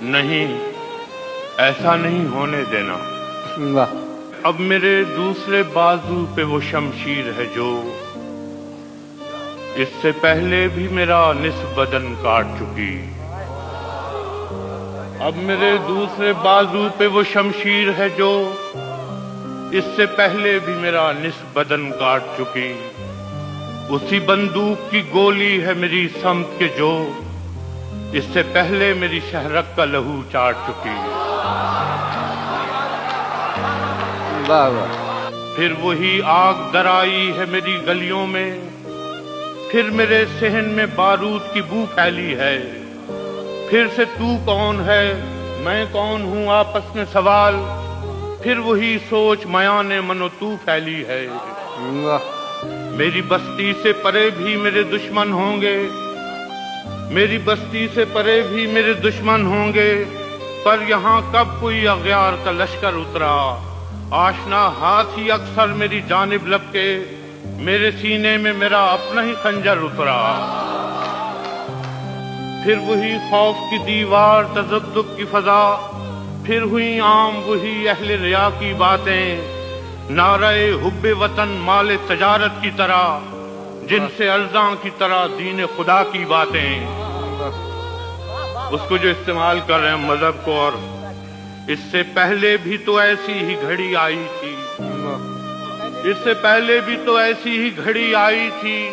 نہیں، ایسا نہیں ہونے دینا۔ واہ۔ اب میرے دوسرے بازو پہ وہ شمشیر ہے جو اس سے پہلے بھی میرا نصف بدن کاٹ چکی۔ اب میرے دوسرے بازو پہ وہ شمشیر ہے جو اس سے پہلے بھی میرا نصف بدن کاٹ چکی۔ اسی بندوق کی گولی ہے میری سمت کے جو اس سے پہلے میری شہرک کا لہو چاٹ چکی۔ واہ واہ۔ پھر وہی آگ درائی ہے میری گلیوں میں، پھر میرے صحن میں بارود کی بو پھیلی ہے۔ پھر سے تو کون ہے میں کون ہوں آپس میں سوال، پھر وہی سوچ میان منو تو پھیلی ہے۔ واہ۔ میری بستی سے پرے بھی میرے دشمن ہوں گے، میری بستی سے پرے بھی میرے دشمن ہوں گے، پر یہاں کب کوئی اغیار کا لشکر اترا۔ آشنا ہاتھ ہی اکثر میری جانب لپکے، میرے سینے میں میرا اپنا ہی خنجر اترا۔ پھر وہی خوف کی دیوار تذبذب کی فضا، پھر ہوئی عام وہی اہل ریا کی باتیں، نعرہ حب وطن مال تجارت کی طرح، جن سے ارزاں کی طرح دین خدا کی باتیں۔ اس کو جو استعمال کر رہے ہیں مذہب کو، اور اس سے پہلے بھی تو ایسی ہی گھڑی آئی تھی، اس سے پہلے بھی تو ایسی ہی گھڑی آئی تھی،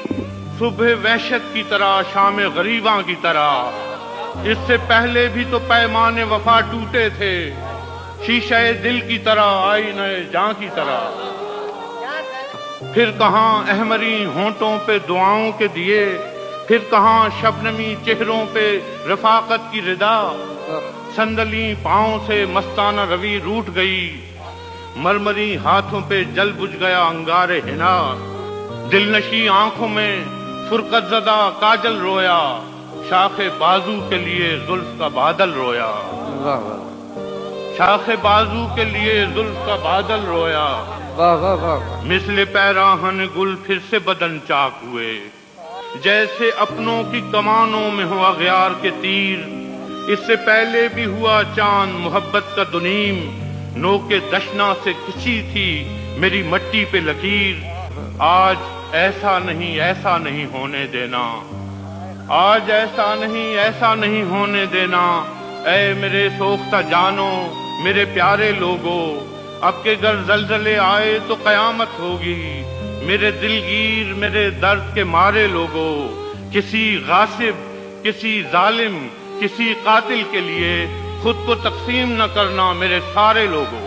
صبح وحشت کی طرح شام غریباں کی طرح۔ اس سے پہلے بھی تو پیمان وفا ٹوٹے تھے، شیشہ دل کی طرح آئینہ جاں کی طرح۔ پھر کہاں احمری ہونٹوں پہ دعاؤں کے دیے، پھر کہاں شبنمی چہروں پہ رفاقت کی ردا، صندلی پاؤں سے مستانہ روی روٹ گئی، مرمری ہاتھوں پہ جل بجھ گیا انگار حنا، دل نشی آنکھوں میں فرقت زدہ کاجل رویا، شاخ بازو کے لیے زلف کا بادل رویا، شاخ بازو کے لیے زلف کا بادل رویا۔ واہ واہ واہ۔ مثل پیراہن گل پھر سے بدن چاک ہوئے، جیسے اپنوں کی کمانوں میں ہو اغیار کے تیر۔ اس سے پہلے بھی ہوا چاند محبت کا دنیم، نو کے دشنا سے کھچی تھی میری مٹی پہ لکیر۔ آج ایسا نہیں ہونے دینا، آج ایسا نہیں ہونے دینا۔ اے میرے سوختہ جانو، میرے پیارے لوگو، اب کے گر زلزلے آئے تو قیامت ہوگی۔ میرے دلگیر میرے درد کے مارے لوگو، کسی غاصب، کسی ظالم، کسی قاتل کے لیے خود کو تقسیم نہ کرنا میرے سارے لوگوں۔